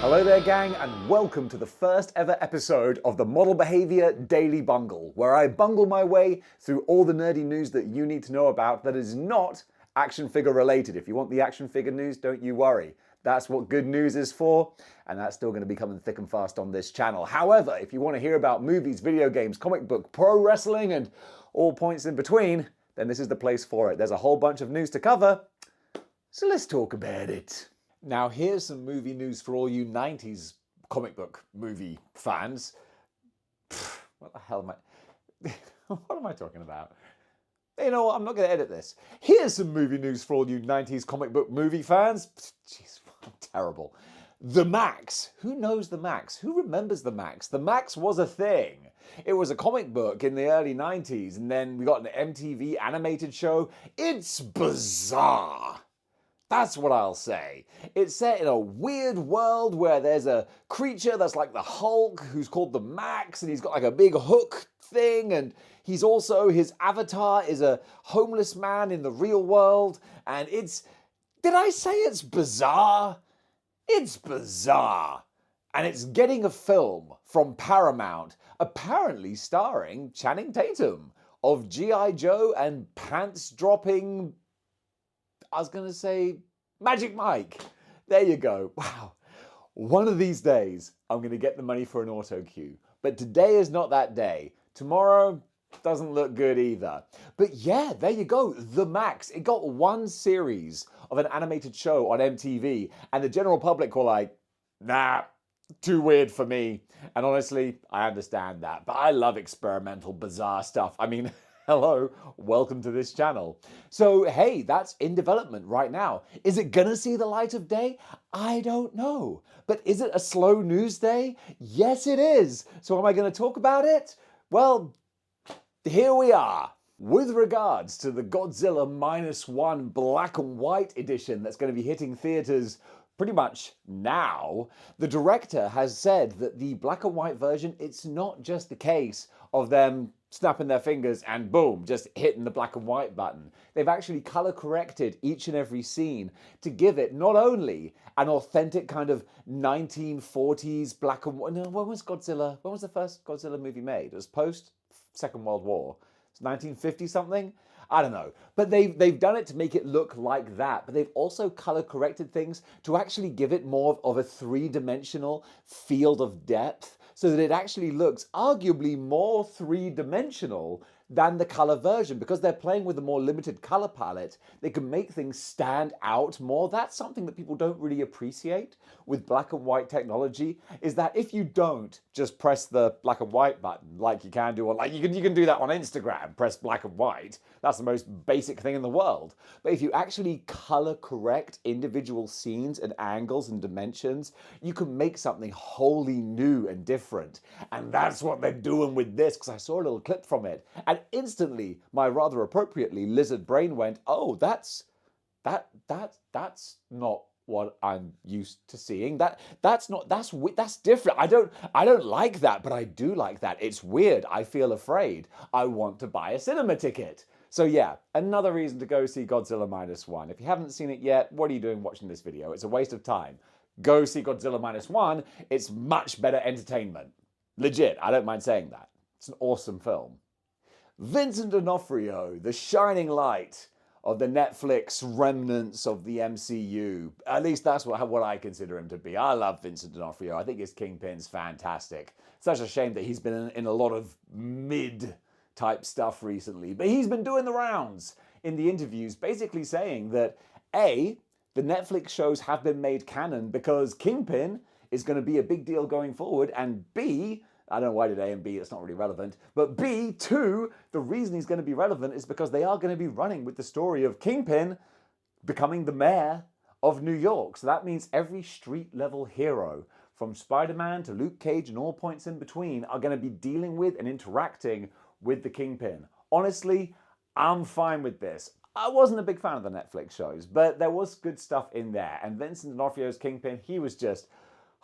Hello there, gang, and welcome to the first ever episode of the Model Behaviour Daily Bungle, where I bungle my way through all the nerdy news that you need to know about that is not action figure related. If you want the action figure news, don't you worry. That's what good news is for, and that's still going to be coming thick and fast on this channel. However, if you want to hear about movies, video games, comic book, pro wrestling, and all points in between, then this is the place for it. There's a whole bunch of news to cover, so let's talk about it. Now, here's some movie news for all you 90s comic book movie fans. What the hell am I... what am I talking about? You know what? I'm not going to edit this. Here's some movie news for all you 90s comic book movie fans. Jeez, I'm terrible. The Max. Who knows The Max? Who remembers The Max? The Max was a thing. It was a comic book in the early 90s, and then we got an MTV animated show. It's bizarre. That's what I'll say. It's set in a weird world where there's a creature that's like the Hulk who's called the Max, and he's got like a big hook thing, and he's also, his avatar is a homeless man in the real world, and it's, did I say it's bizarre? It's bizarre. And it's getting a film from Paramount, apparently starring Channing Tatum of G.I. Joe and pants-dropping, I was going to say Magic Mike. There you go. Wow. One of these days, I'm going to get the money for an auto cue. But today is not that day. Tomorrow doesn't look good either. But yeah, there you go. The Max. It got one series of an animated show on MTV. And the general public were like, nah, too weird for me. And honestly, I understand that. But I love experimental, bizarre stuff. I mean... hello, welcome to this channel. So, hey, that's in development right now. Is it gonna see the light of day? I don't know. But is it a slow news day? Yes, it is. So am I gonna talk about it? Well, here we are. With regards to the Godzilla -1 black and white edition that's gonna be hitting theaters pretty much now, the director has said that the black and white version, it's not just the case of them snapping their fingers and boom, just hitting the black and white button. They've actually color corrected each and every scene to give it not only an authentic kind of 1940s black and white. No, when was the first Godzilla movie made? It was post Second World War. It's 1950 something? I don't know. But they've done it to make it look like that. But they've also color corrected things to actually give it more of a three-dimensional field of depth, so that it actually looks arguably more three-dimensional than the color version. Because they're playing with a more limited color palette, they can make things stand out more. That's something that people don't really appreciate with black and white technology, is that if you don't just press the black and white button like you can do on, like you can do that on Instagram, press black and white. That's the most basic thing in the world. But if you actually color correct individual scenes and angles and dimensions, you can make something wholly new and different. And that's what they're doing with this, because I saw a little clip from it. And instantly, my rather appropriately lizard brain went, oh, that's not what I'm used to seeing. That's different. I don't like that, but I do like that. It's weird. I feel afraid. I want to buy a cinema ticket. So yeah, another reason to go see Godzilla -1. If you haven't seen it yet, what are you doing watching this video? It's a waste of time. Go see Godzilla -1. It's much better entertainment. Legit, I don't mind saying that. It's an awesome film. Vincent D'Onofrio, the shining light of the Netflix remnants of the MCU. At least that's what I consider him to be. I love Vincent D'Onofrio. I think his Kingpin's fantastic. Such a shame that he's been in a lot of mid-type stuff recently. But he's been doing the rounds in the interviews, basically saying that A, the Netflix shows have been made canon because Kingpin is going to be a big deal going forward, and B, I don't know why did A and B, it's not really relevant. But B, two, the reason he's going to be relevant is because they are going to be running with the story of Kingpin becoming the mayor of New York. So that means every street-level hero, from Spider-Man to Luke Cage and all points in between, are going to be dealing with and interacting with the Kingpin. Honestly, I'm fine with this. I wasn't a big fan of the Netflix shows, but there was good stuff in there. And Vincent D'Onofrio's Kingpin, he was just...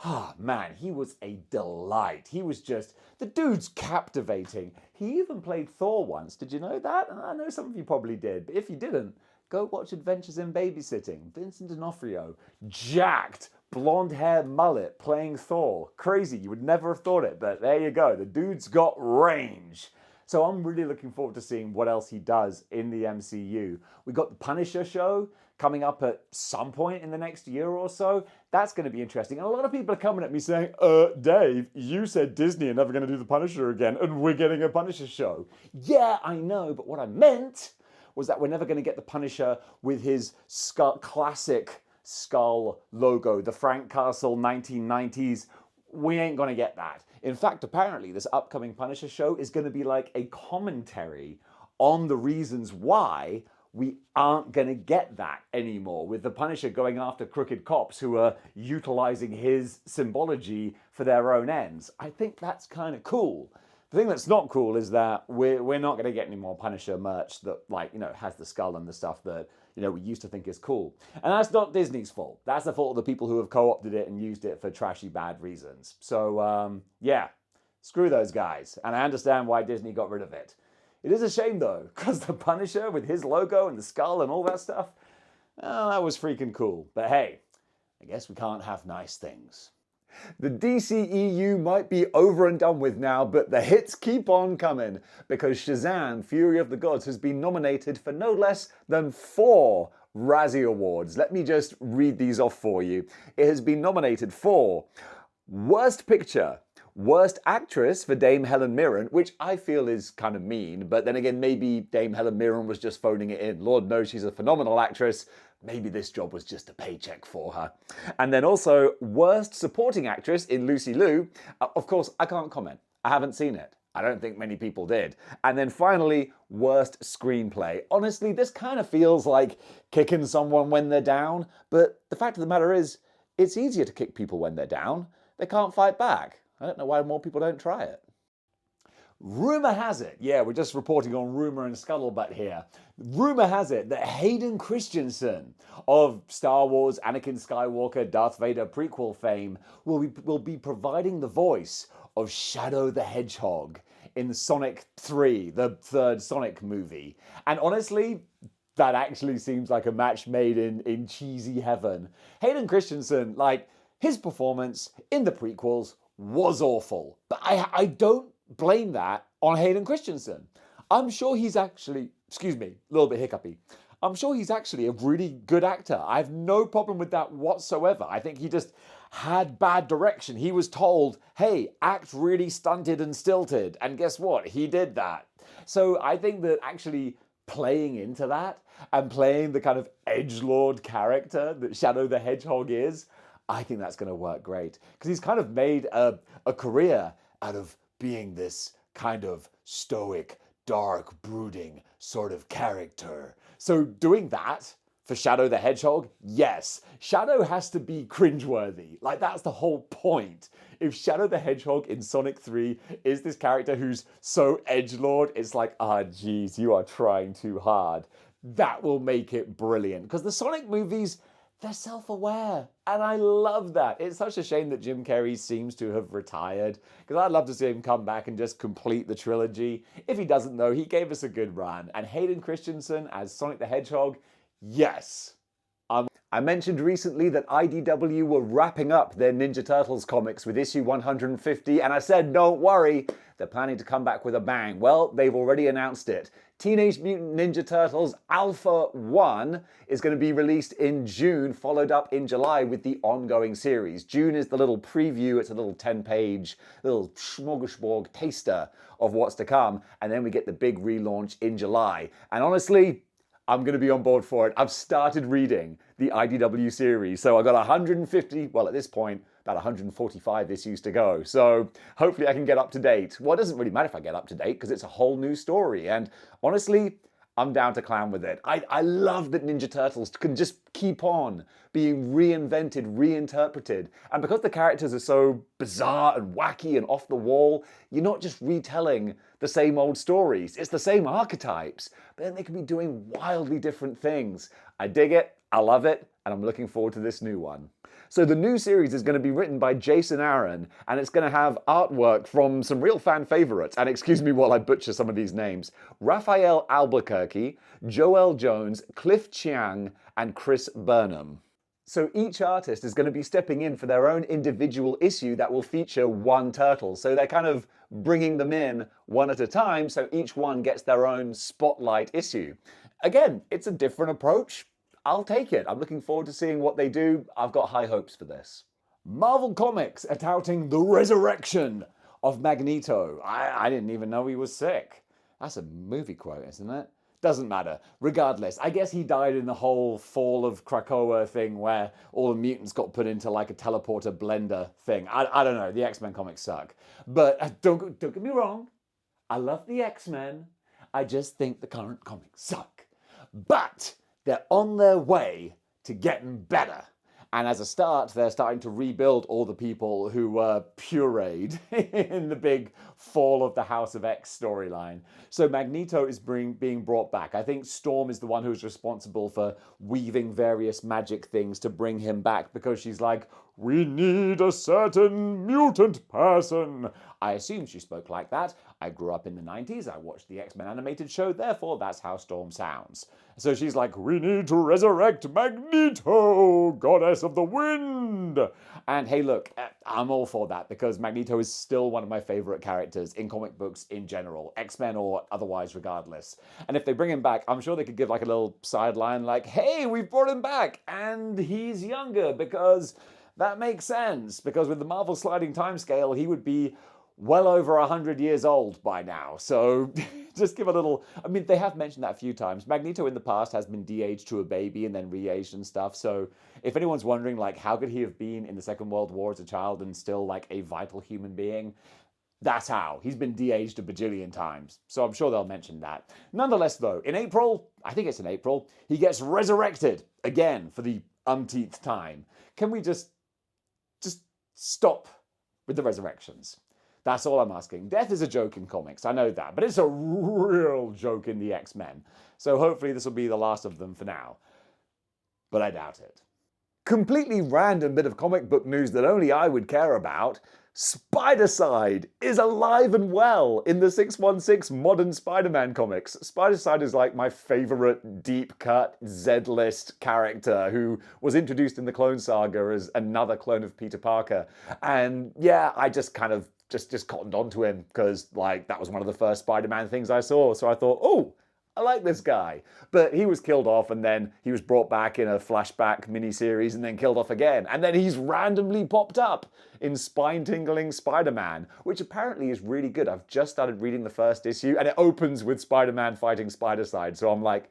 oh man, he was a delight. He was just, the dude's captivating. He even played Thor once. Did you know that? I know some of you probably did, but if you didn't, go watch Adventures in Babysitting. Vincent D'Onofrio, jacked, blonde hair mullet, playing Thor. Crazy, you would never have thought it, but there you go. The dude's got range. So I'm really looking forward to seeing what else he does in the MCU. We got the Punisher show coming up at some point in the next year or so. That's going to be interesting. And a lot of people are coming at me saying, Dave, you said Disney are never going to do the Punisher again, and we're getting a Punisher show. Yeah, I know, but what I meant was that we're never going to get the Punisher with his classic skull logo, the Frank Castle 1990s. We ain't going to get that. In fact, apparently, this upcoming Punisher show is going to be like a commentary on the reasons why we aren't going to get that anymore, with the Punisher going after crooked cops who are utilizing his symbology for their own ends. I think that's kind of cool. The thing that's not cool is that we're not going to get any more Punisher merch that, like, you know, has the skull and the stuff that, you know, we used to think is cool. And that's not Disney's fault. That's the fault of the people who have co-opted it and used it for trashy bad reasons. So, yeah, screw those guys. And I understand why Disney got rid of it. It is a shame, though, because the Punisher with his logo and the skull and all that stuff, well, that was freaking cool. But hey, I guess we can't have nice things. The DCEU might be over and done with now, but the hits keep on coming, because Shazam! Fury of the Gods has been nominated for no less than 4 Razzie Awards. Let me just read these off for you. It has been nominated for Worst Picture, Worst Actress for Dame Helen Mirren, which I feel is kind of mean, but then again, maybe Dame Helen Mirren was just phoning it in. Lord knows she's a phenomenal actress. Maybe this job was just a paycheck for her. And then also, Worst Supporting Actress in Lucy Liu. Of course, I can't comment. I haven't seen it. I don't think many people did. And then finally, Worst Screenplay. Honestly, this kind of feels like kicking someone when they're down, but the fact of the matter is, it's easier to kick people when they're down. They can't fight back. I don't know why more people don't try it. Rumour has it, yeah, we're just reporting on rumour and scuttlebutt here. Rumour has it that Hayden Christensen of Star Wars, Anakin Skywalker, Darth Vader prequel fame will be providing the voice of Shadow the Hedgehog in Sonic 3, the third Sonic movie. And honestly, that actually seems like a match made in cheesy heaven. Hayden Christensen, like, his performance in the prequels was awful, but I don't blame that on Hayden Christensen. I'm sure he's actually, excuse me, a little bit hiccupy. I'm sure he's actually a really good actor. I have no problem with that whatsoever. I think he just had bad direction. He was told, hey, act really stunted and stilted. And guess what? He did that. So I think that actually playing into that and playing the kind of edgelord character that Shadow the Hedgehog is, I think that's going to work great. Because he's kind of made a career out of being this kind of stoic, dark, brooding sort of character. So doing that for Shadow the Hedgehog, yes. Shadow has to be cringeworthy. Like, that's the whole point. If Shadow the Hedgehog in Sonic 3 is this character who's so edgelord, it's like, geez, you are trying too hard. That will make it brilliant. Because the Sonic movies, they're self-aware, and I love that. It's such a shame that Jim Carrey seems to have retired, because I'd love to see him come back and just complete the trilogy. If he doesn't, though, he gave us a good run. And Hayden Christensen as Sonic the Hedgehog, yes. I mentioned recently that IDW were wrapping up their Ninja Turtles comics with issue 150, and I said, don't worry, they're planning to come back with a bang. Well, they've already announced it. Teenage Mutant Ninja Turtles Alpha 1 is going to be released in June, followed up in July with the ongoing series. June is the little preview, it's a little 10-page, little smorgasbord taster of what's to come, and then we get the big relaunch in July. And honestly, I'm going to be on board for it. I've started reading the IDW series, so I got 150, well, at this point, about 145 issues to go. So hopefully I can get up to date. Well, it doesn't really matter if I get up to date, because it's a whole new story. And honestly, I'm down to clown with it. I love that Ninja Turtles can just keep on being reinvented, reinterpreted. And because the characters are so bizarre and wacky and off the wall, you're not just retelling the same old stories. It's the same archetypes, but then they can be doing wildly different things. I dig it. I love it. and I'm looking forward to this new one. So the new series is going to be written by Jason Aaron, and it's going to have artwork from some real fan favorites, and excuse me while I butcher some of these names: Raphael Albuquerque, Joel Jones, Cliff Chiang, and Chris Burnham. So each artist is going to be stepping in for their own individual issue that will feature one turtle. So they're kind of bringing them in one at a time, so each one gets their own spotlight issue. Again, it's a different approach. I'll take it. I'm looking forward to seeing what they do. I've got high hopes for this. Marvel Comics are touting the resurrection of Magneto. I didn't even know he was sick. That's a movie quote, isn't it? Doesn't matter. Regardless, I guess he died in the whole Fall of Krakoa thing where all the mutants got put into like a teleporter blender thing. I don't know. The X-Men comics suck. But don't get me wrong. I love the X-Men. I just think the current comics suck. But they're on their way to getting better. And as a start, they're starting to rebuild all the people who were pureed in the big Fall of the House of X storyline. So Magneto is being brought back. I think Storm is the one who's responsible for weaving various magic things to bring him back, because she's like, we need a certain mutant person. I assume she spoke like that. I grew up in the 90s. I watched the X-Men animated show. Therefore, that's how Storm sounds. So she's like, we need to resurrect Magneto, goddess of the wind. And hey, look, I'm all for that, because Magneto is still one of my favorite characters in comic books in general, X-Men or otherwise, regardless. And if they bring him back, I'm sure they could give like a little sideline like, hey, we've brought him back and he's younger, because that makes sense, because with the Marvel sliding timescale, he would be well over 100 years old by now. So just give a little... I mean, they have mentioned that a few times. Magneto in the past has been de-aged to a baby and then re-aged and stuff. So if anyone's wondering, like, how could he have been in the Second World War as a child and still, like, a vital human being? That's how. He's been de-aged a bajillion times. So I'm sure they'll mention that. Nonetheless, though, in April, I think it's in April, he gets resurrected again for the umpteenth time. Can we just stop with the resurrections? That's all I'm asking. Death is a joke in comics, I know that, but it's a real joke in the X-Men. So hopefully this will be the last of them for now. But I doubt it. Completely random bit of comic book news that only I would care about. Spider-Side is alive and well in the 616 modern Spider-Man comics. Spider-Side is like my favorite deep-cut Z-list character who was introduced in the Clone Saga as another clone of Peter Parker. And yeah, I just kind of just cottoned onto him because, like, that was one of the first Spider-Man things I saw. So I thought, oh, I like this guy. But he was killed off, and then he was brought back in a flashback miniseries and then killed off again. And then he's randomly popped up in Spine-Tingling Spider-Man, which apparently is really good. I've just started reading the first issue, and it opens with Spider-Man fighting Spider-Side. So I'm like,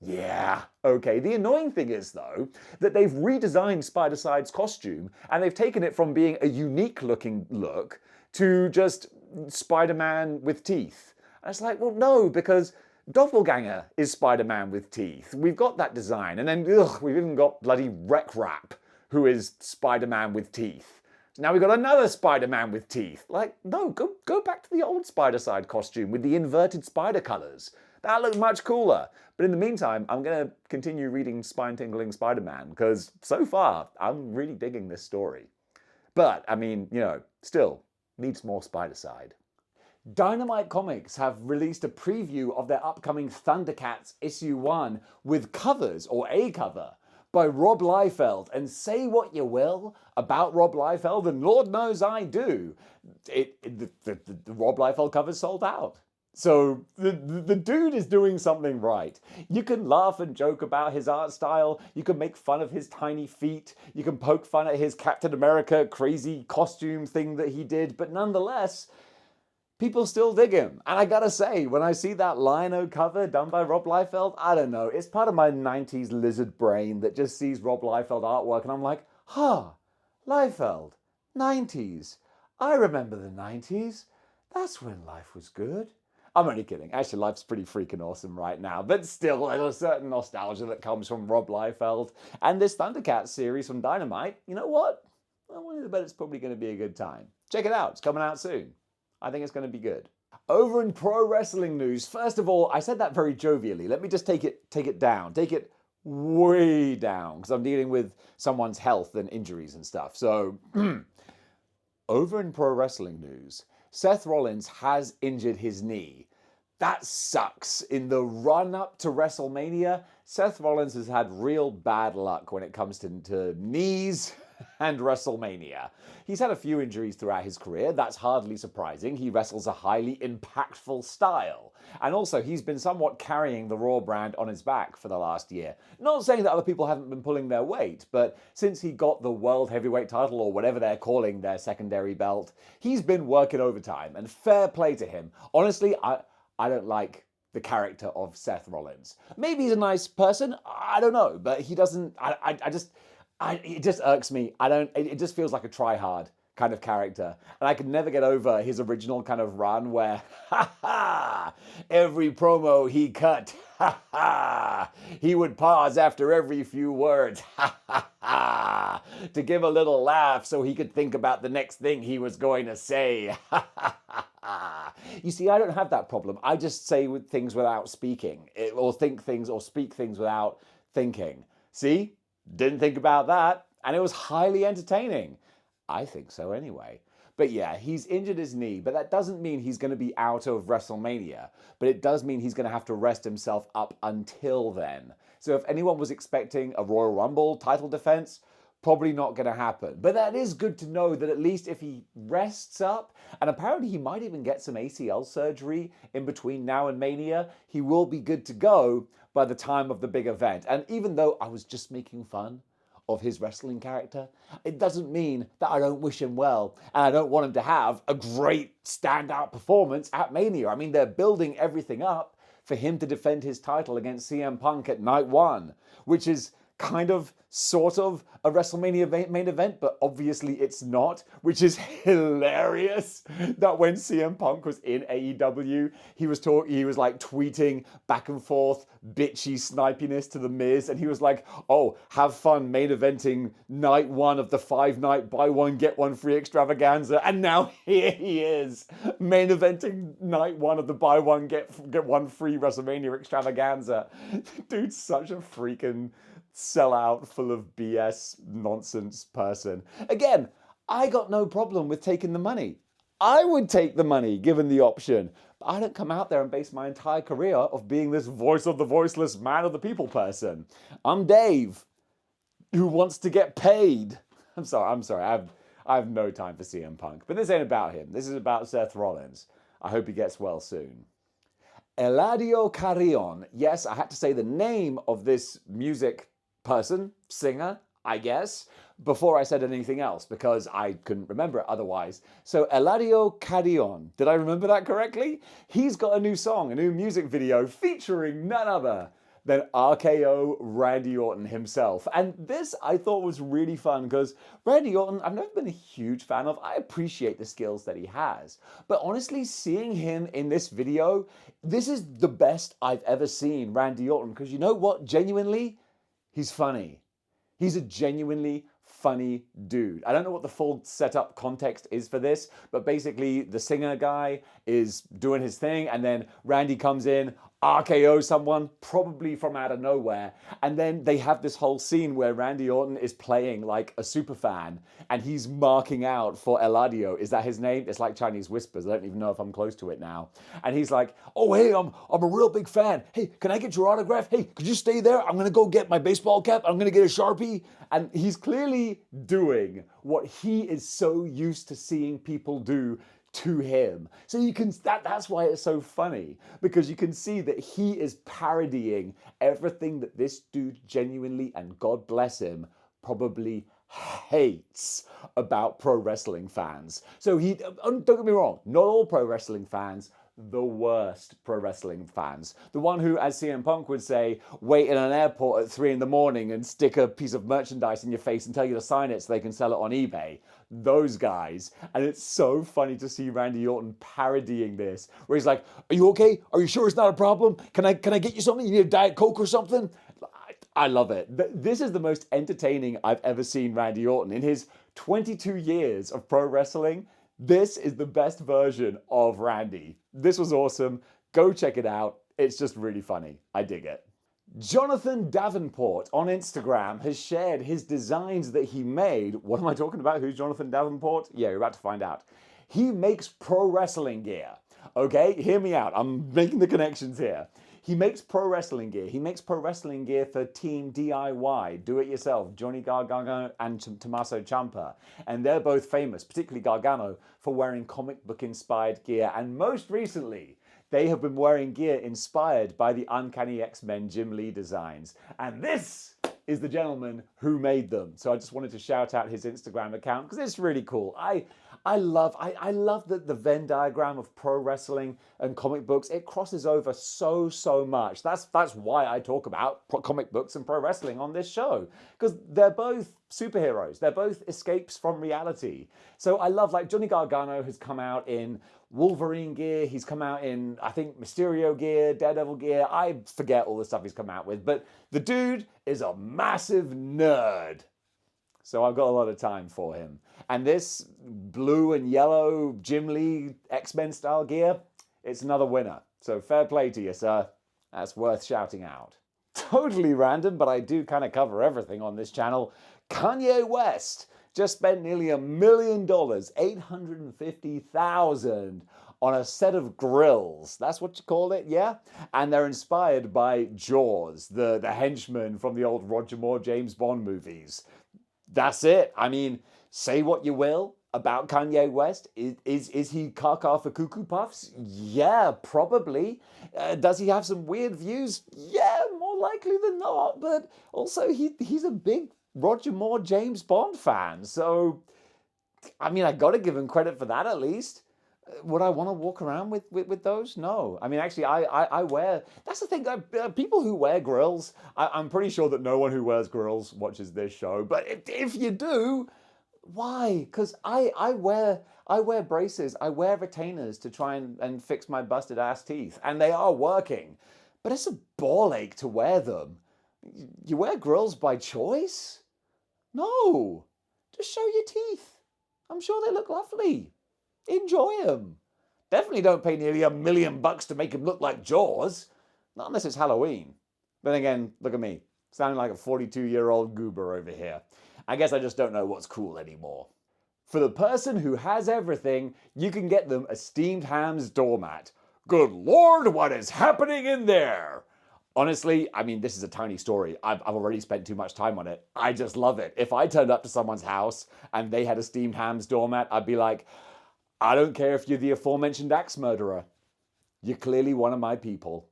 yeah, okay. The annoying thing is, though, that they've redesigned Spider-Side's costume, and they've taken it from being a unique-looking look to just Spider-Man with teeth. And it's like, well, no, because Doppelganger is Spider-Man with teeth. We've got that design. And then, we've even got bloody Wreck Rap, who is Spider-Man with teeth. So now we've got another Spider-Man with teeth. Like, no, go back to the old Spider-Side costume with the inverted spider colors. That looked much cooler. But in the meantime, I'm going to continue reading Spine-Tingling Spider-Man, because so far, I'm really digging this story. But, I mean, you know, still needs more Spider-Side. Dynamite Comics have released a preview of their upcoming Thundercats issue 1 with covers, or a cover, by Rob Liefeld. And say what you will about Rob Liefeld, and Lord knows I do, the Rob Liefeld cover's sold out. So the dude is doing something right. You can laugh and joke about his art style. You can make fun of his tiny feet. You can poke fun at his Captain America crazy costume thing that he did. But nonetheless, people still dig him. And I gotta say, when I see that Lion-O cover done by Rob Liefeld, I don't know. It's part of my 90s lizard brain that just sees Rob Liefeld artwork. And I'm like, Liefeld, 90s. I remember the 90s. That's when life was good. I'm only kidding. Actually, life's pretty freaking awesome right now. But still, there's a certain nostalgia that comes from Rob Liefeld. And this Thundercats series from Dynamite, you know what? I want to bet it's probably going to be a good time. Check it out. It's coming out soon. I think it's going to be good. Over in pro wrestling news, first of all, I said that very jovially. Let me just take it down. Take it way down because I'm dealing with someone's health and injuries and stuff. So, over in pro wrestling news, Seth Rollins has injured his knee. That sucks. In the run up to WrestleMania, Seth Rollins has had real bad luck when it comes to knees and WrestleMania. He's had a few injuries throughout his career. That's hardly surprising. He wrestles a highly impactful style. And also, he's been somewhat carrying the Raw brand on his back for the last year. Not saying that other people haven't been pulling their weight, but since he got the World Heavyweight title, or whatever they're calling their secondary belt, he's been working overtime, and fair play to him. Honestly, I don't like the character of Seth Rollins. Maybe he's a nice person, I don't know, but he doesn't, it just irks me. It just feels like a try-hard kind of character. And I could never get over his original kind of run where, every promo he cut, he would pause after every few words, to give a little laugh so he could think about the next thing he was going to say. You see, I don't have that problem. I just say things without speaking, or think things or speak things without thinking. See? Didn't think about that, and it was highly entertaining. I think so anyway. But yeah, he's injured his knee, but that doesn't mean he's going to be out of WrestleMania. But it does mean he's going to have to rest himself up until then. So if anyone was expecting a Royal Rumble title defense, probably not going to happen. But that is good to know that at least if he rests up, and apparently he might even get some ACL surgery in between now and Mania, he will be good to go by the time of the big event. And even though I was just making fun of his wrestling character, it doesn't mean that I don't wish him well and I don't want him to have a great standout performance at Mania. I mean, they're building everything up for him to defend his title against CM Punk at night one, which is kind of, sort of, a WrestleMania main event, but obviously it's not, which is hilarious that when CM Punk was in AEW, he was like tweeting back and forth bitchy snipiness to The Miz, and he was like, oh, have fun main eventing night one of the 5-night buy one get one free extravaganza, and now here he is main eventing night one of the buy one get one free WrestleMania extravaganza. Dude's such a freaking sellout, full of BS nonsense person. Again, I got no problem with taking the money. I would take the money given the option. But I don't come out there and base my entire career of being this voice of the voiceless, man of the people person. I'm Dave, who wants to get paid. I'm sorry. I have no time for CM Punk. But this ain't about him. This is about Seth Rollins. I hope he gets well soon. Eladio Carrion. Yes, I had to say the name of this music person, singer, I guess, before I said anything else because I couldn't remember it otherwise. So Eladio Carrion, did I remember that correctly? He's got a new song, a new music video featuring none other than RKO Randy Orton himself. And this I thought was really fun because Randy Orton, I've never been a huge fan of. I appreciate the skills that he has. But honestly, seeing him in this video, this is the best I've ever seen Randy Orton because you know what? Genuinely, he's funny. He's a genuinely funny dude. I don't know what the full setup context is for this, but basically the singer guy is doing his thing and then Randy comes in, RKO someone, probably from out of nowhere. And then they have this whole scene where Randy Orton is playing like a super fan and he's marking out for Eladio. Is that his name? It's like Chinese whispers. I don't even know if I'm close to it now. And he's like, oh, hey, I'm a real big fan. Hey, can I get your autograph? Hey, could you stay there? I'm going to go get my baseball cap. I'm going to get a Sharpie. And he's clearly doing what he is so used to seeing people do to him. So you can, that's why it's so funny, because you can see that he is parodying everything that this dude genuinely, and God bless him, probably hates about pro wrestling fans. So don't get me wrong, not all pro wrestling fans, the worst pro wrestling fans. The one who, as CM Punk would say, wait in an airport at 3 a.m. and stick a piece of merchandise in your face and tell you to sign it so they can sell it on eBay. Those guys. And it's so funny to see Randy Orton parodying this, where he's like, are you okay? Are you sure it's not a problem? Can I get you something? You need a Diet Coke or something? I love it. This is the most entertaining I've ever seen Randy Orton. In his 22 years of pro wrestling, this is the best version of Randy. This was awesome. Go check it out. It's just really funny. I dig it. Jonathan Davenport on Instagram has shared his designs that he made. What am I talking about? Who's Jonathan Davenport? Yeah, you're about to find out. He makes pro wrestling gear. Okay, hear me out. I'm making the connections here. He makes pro wrestling gear. He makes pro wrestling gear for Team DIY, do it yourself, Johnny Gargano and Tommaso Ciampa. And they're both famous, particularly Gargano, for wearing comic book inspired gear. And most recently, they have been wearing gear inspired by the Uncanny X-Men Jim Lee designs. And this is the gentleman who made them. So I just wanted to shout out his Instagram account because it's really cool. I love the Venn diagram of pro wrestling and comic books. It crosses over so much. That's why I talk about comic books and pro wrestling on this show, because they're both superheroes. They're both escapes from reality. So I love, like, Johnny Gargano has come out in Wolverine gear. He's come out in, I think, Mysterio gear, Daredevil gear. I forget all the stuff he's come out with, but the dude is a massive nerd. So I've got a lot of time for him. And this blue and yellow Jim Lee X-Men style gear, it's another winner. So fair play to you, sir. That's worth shouting out. Totally random, but I do kind of cover everything on this channel. Kanye-West just spent nearly $1 million, $850,000 on a set of grills. That's what you call it, yeah? And they're inspired by Jaws, the henchman from the old Roger Moore James Bond movies. That's it. I mean, say what you will about Kanye West. Is he caca for cuckoo puffs? Yeah, probably. Does he have some weird views? Yeah, more likely than not. But also, he's a big Roger Moore James Bond fan. So, I mean, I got to give him credit for that at least. Would I want to walk around with those? No. I mean, actually, I wear... That's the thing. People who wear grills, I'm pretty sure that no one who wears grills watches this show. But if you do, why? Because I wear braces. I wear retainers to try and fix my busted ass teeth. And they are working. But it's a ball ache to wear them. You wear grills by choice? No. Just show your teeth. I'm sure they look lovely. Enjoy them. Definitely don't pay nearly $1 million to make them look like Jaws. Not unless it's Halloween. Then again, look at me. Sounding like a 42-year-old goober over here. I guess I just don't know what's cool anymore. For the person who has everything, you can get them a steamed hams doormat. Good Lord, what is happening in there? Honestly, I mean, this is a tiny story. I've already spent too much time on it. I just love it. If I turned up to someone's house and they had a steamed hams doormat, I'd be like, I don't care if you're the aforementioned axe murderer. You're clearly one of my people.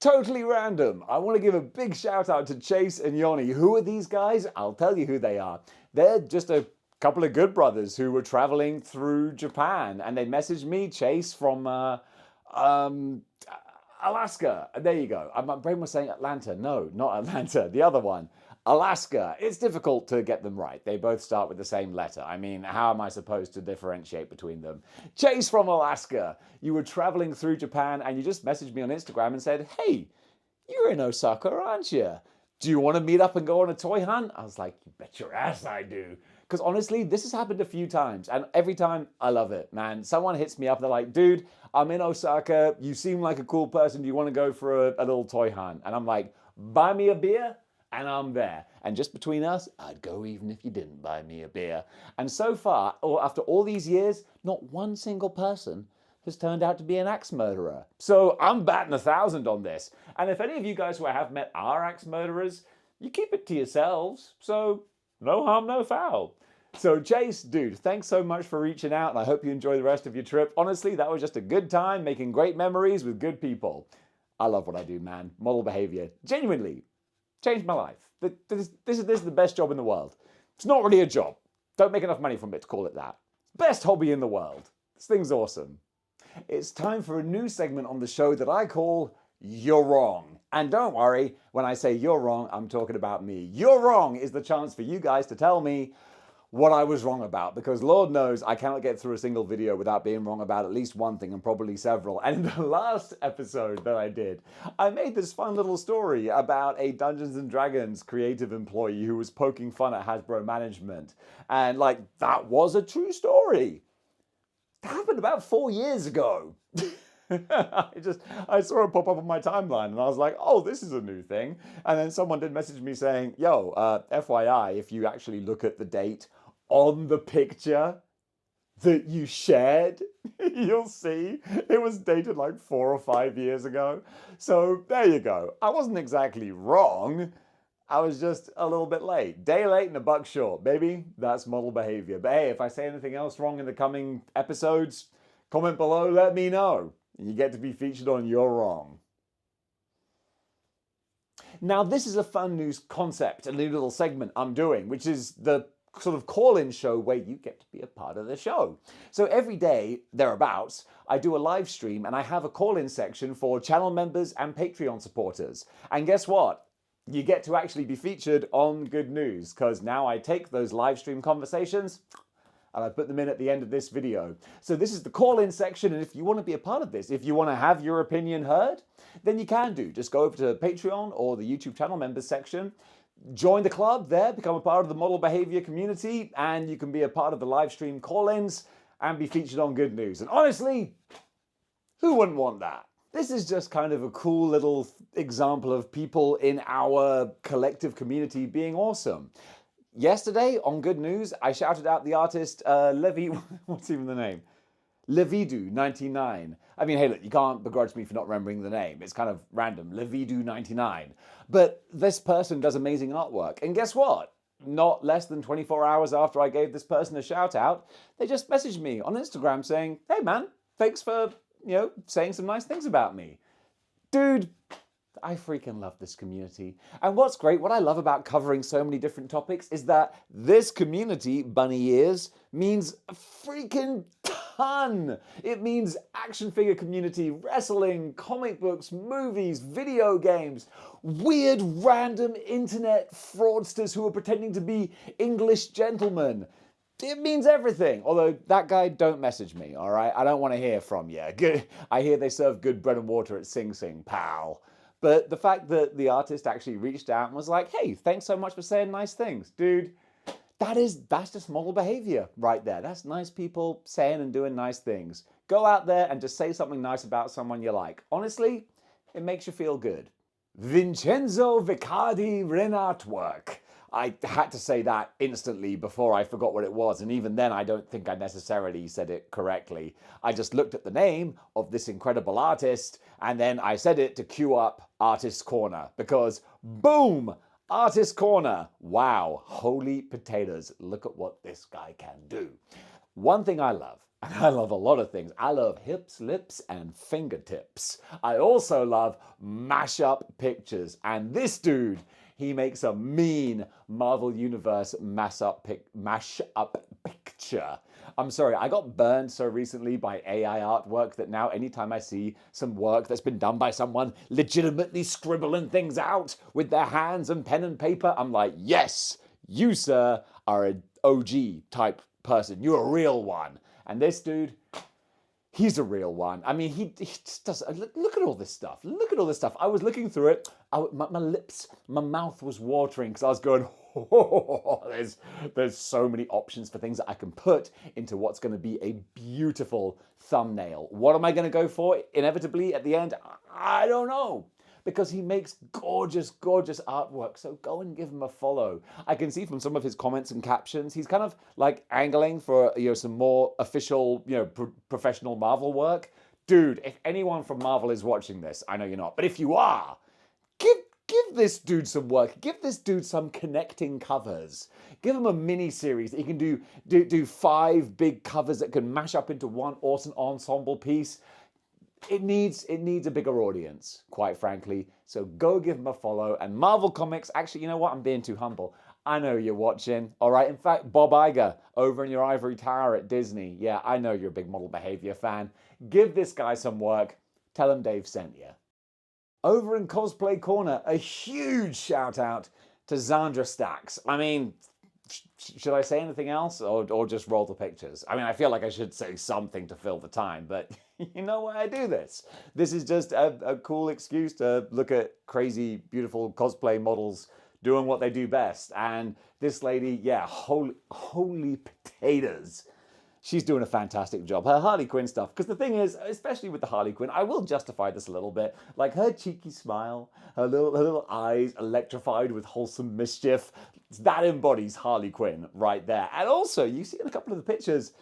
Totally random. I want to give a big shout out to Chase and Yoni. Who are these guys? I'll tell you who they are. They're just a couple of good brothers who were traveling through Japan, and they messaged me, Chase, from Alaska. There you go. My brain was saying Atlanta. No, not Atlanta. The other one. Alaska. It's difficult to get them right. They both start with the same letter. I mean, how am I supposed to differentiate between them? Chase from Alaska. You were traveling through Japan and you just messaged me on Instagram and said, hey, you're in Osaka, aren't you? Do you want to meet up and go on a toy hunt? I was like, you bet your ass I do. Because honestly, this has happened a few times. And every time, I love it, man. Someone hits me up and they're like, dude, I'm in Osaka. You seem like a cool person. Do you want to go for a little toy hunt? And I'm like, buy me a beer? And I'm there. And just between us, I'd go even if you didn't buy me a beer. And so far, after all these years, not one single person has turned out to be an axe murderer. So I'm batting 1,000 on this. And if any of you guys who I have met are axe murderers, you keep it to yourselves. So no harm, no foul. So Chase, dude, thanks so much for reaching out, and I hope you enjoy the rest of your trip. Honestly, that was just a good time, making great memories with good people. I love what I do, man. Model behavior. Genuinely. Changed my life. This is the best job in the world. It's not really a job. Don't make enough money from it to call it that. Best hobby in the world. This thing's awesome. It's time for a new segment on the show that I call You're Wrong. And don't worry, when I say you're wrong, I'm talking about me. You're Wrong is the chance for you guys to tell me what I was wrong about, because Lord knows I cannot get through a single video without being wrong about at least one thing, and probably several. And in the last episode that I did, I made this fun little story about a Dungeons & Dragons creative employee who was poking fun at Hasbro management. And like, that was a true story. It happened about 4 years ago. I saw it pop up on my timeline and I was like, oh, this is a new thing. And then someone did message me saying, yo, FYI, if you actually look at the date on the picture that you shared, you'll see it was dated like 4 or 5 years ago. So there you go. I wasn't exactly wrong. I was just a little bit late. Day late and a buck short, baby. That's model behavior. But hey, if I say anything else wrong in the coming episodes, comment below, let me know. You get to be featured on You're Wrong. Now, this is a fun news concept, a new little segment I'm doing, which is the sort of call-in show where you get to be a part of the show. So every day, thereabouts, I do a live stream and I have a call-in section for channel members and Patreon supporters. And guess what? You get to actually be featured on Good News, because now I take those live stream conversations and I put them in at the end of this video. So this is the call-in section, and if you want to be a part of this, if you want to have your opinion heard, then you can do. Just go over to Patreon or the YouTube channel members section, join the club there, become a part of the model behavior community, and you can be a part of the live stream call-ins and be featured on Good News. And honestly, who wouldn't want that? This is just kind of a cool little example of people in our collective community being awesome. Yesterday on Good News, I shouted out the artist what's even the name? Levidu99. I mean, hey, look, you can't begrudge me for not remembering the name. It's kind of random, Levidu99. But this person does amazing artwork. And guess what? Not less than 24 hours after I gave this person a shout out, they just messaged me on Instagram saying, hey man, thanks for, saying some nice things about me. Dude, I freaking love this community. And what's great, what I love about covering so many different topics is that this community, bunny ears, means a freaking ton. It means action figure community, wrestling, comic books, movies, video games, weird random internet fraudsters who are pretending to be English gentlemen. It means everything. Although, that guy, don't message me, all right? I don't want to hear from you. I hear they serve good bread and water at Sing Sing, pal. But the fact that the artist actually reached out and was like, hey, thanks so much for saying nice things. Dude, that's just model behavior right there. That's nice people saying and doing nice things. Go out there and just say something nice about someone you like. Honestly, it makes you feel good. Vincenzo Vicardi Renartwork. I had to say that instantly before I forgot what it was, and even then I don't think I necessarily said it correctly. I just looked at the name of this incredible artist, and then I said it to cue up Artist Corner, because boom! Artist Corner. Wow, holy potatoes, look at what this guy can do. One thing I love, and I love a lot of things, I love hips, lips, and fingertips. I also love mashup pictures, and this dude, he makes a mean Marvel Universe mashup picture. I'm sorry, I got burned so recently by AI artwork that now anytime I see some work that's been done by someone legitimately scribbling things out with their hands and pen and paper, I'm like, yes, you, sir, are an OG type person. You're a real one. And this dude, he's a real one. I mean, he just does. Look at all this stuff. Look at all this stuff. I was looking through it. My lips, my mouth was watering because I was going, oh, there's so many options for things that I can put into what's going to be a beautiful thumbnail. What am I going to go for inevitably at the end? I don't know. Because he makes gorgeous, gorgeous artwork. So go and give him a follow. I can see from some of his comments and captions, he's kind of like angling for some more official, professional Marvel work. Dude, if anyone from Marvel is watching this, I know you're not, but if you are, give this dude some work. Give this dude some connecting covers. Give him a mini series that he can do 5 big covers that can mash up into one awesome ensemble piece. It needs a bigger audience, quite frankly. So go give him a follow. And Marvel Comics, actually, you know what? I'm being too humble. I know you're watching, all right? In fact, Bob Iger over in your ivory tower at Disney. Yeah, I know you're a big model behavior fan. Give this guy some work. Tell him Dave sent you. Over in Cosplay Corner, a huge shout out to Zandra Stacks. I mean, should I say anything else or just roll the pictures? I mean, I feel like I should say something to fill the time, but you know why I do this. This is just a cool excuse to look at crazy, beautiful cosplay models doing what they do best. And this lady, yeah, holy potatoes. She's doing a fantastic job. Her Harley Quinn stuff, because the thing is, especially with the Harley Quinn, I will justify this a little bit. Like her cheeky smile, her little eyes electrified with wholesome mischief, that embodies Harley Quinn right there. And also, you see in a couple of the pictures,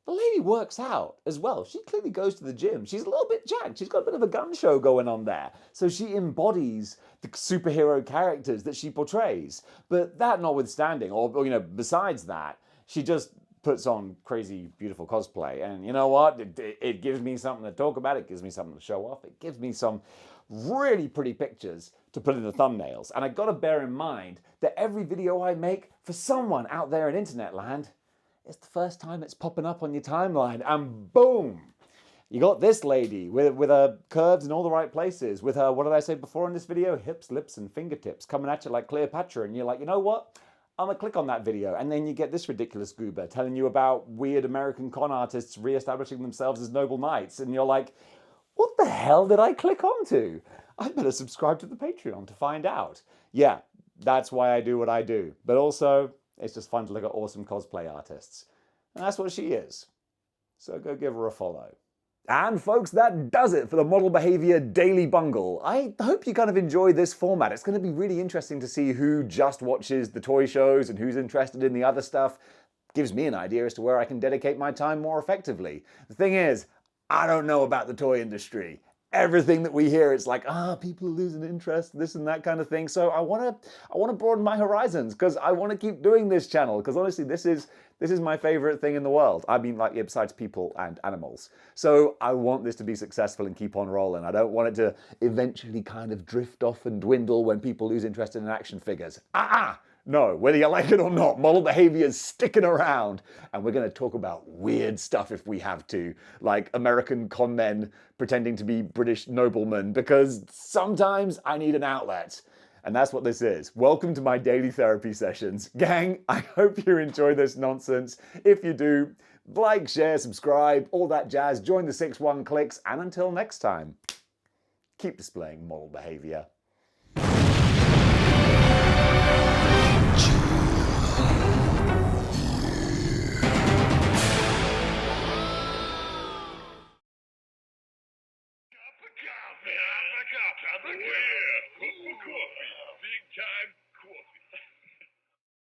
the lady works out as well. She clearly goes to the gym. She's a little bit jacked. She's got a bit of a gun show going on there. So she embodies the superhero characters that she portrays. But that notwithstanding, or besides that, she just puts on crazy, beautiful cosplay. And you know what? It gives me something to talk about. It gives me something to show off. It gives me some really pretty pictures to put in the thumbnails. And I gotta bear in mind that every video I make for someone out there in internet land, it's the first time it's popping up on your timeline. And boom! You got this lady with her curves in all the right places, with her, what did I say before in this video? Hips, lips, and fingertips coming at you like Cleopatra. And you're like, you know what? I'm gonna click on that video, and then you get this ridiculous goober telling you about weird American con artists re-establishing themselves as noble knights, and you're like, what the hell did I click onto? I better subscribe to the Patreon to find out. Yeah, that's why I do what I do. But also, it's just fun to look at awesome cosplay artists. And that's what she is. So go give her a follow. And folks, that does it for the Model Behaviour Daily Bungle. I hope you kind of enjoy this format. It's going to be really interesting to see who just watches the toy shows and who's interested in the other stuff. Gives me an idea as to where I can dedicate my time more effectively. The thing is, I don't know about the toy industry. Everything that we hear, it's like, people are losing interest, this and that kind of thing. So I want to broaden my horizons, because I want to keep doing this channel, because honestly, this is my favorite thing in the world. I mean, like, besides people and animals. So I want this to be successful and keep on rolling. I don't want it to eventually kind of drift off and dwindle when people lose interest in action figures. No, whether you like it or not, Model Behaviour is sticking around, and we're going to talk about weird stuff if we have to, like American con men pretending to be British noblemen, because sometimes I need an outlet. And that's what this is. Welcome to my daily therapy sessions. Gang, I hope you enjoy this nonsense. If you do, like, share, subscribe, all that jazz, join the 6-1 clicks, and until next time, keep displaying model behaviour. Cup of coffee, big time.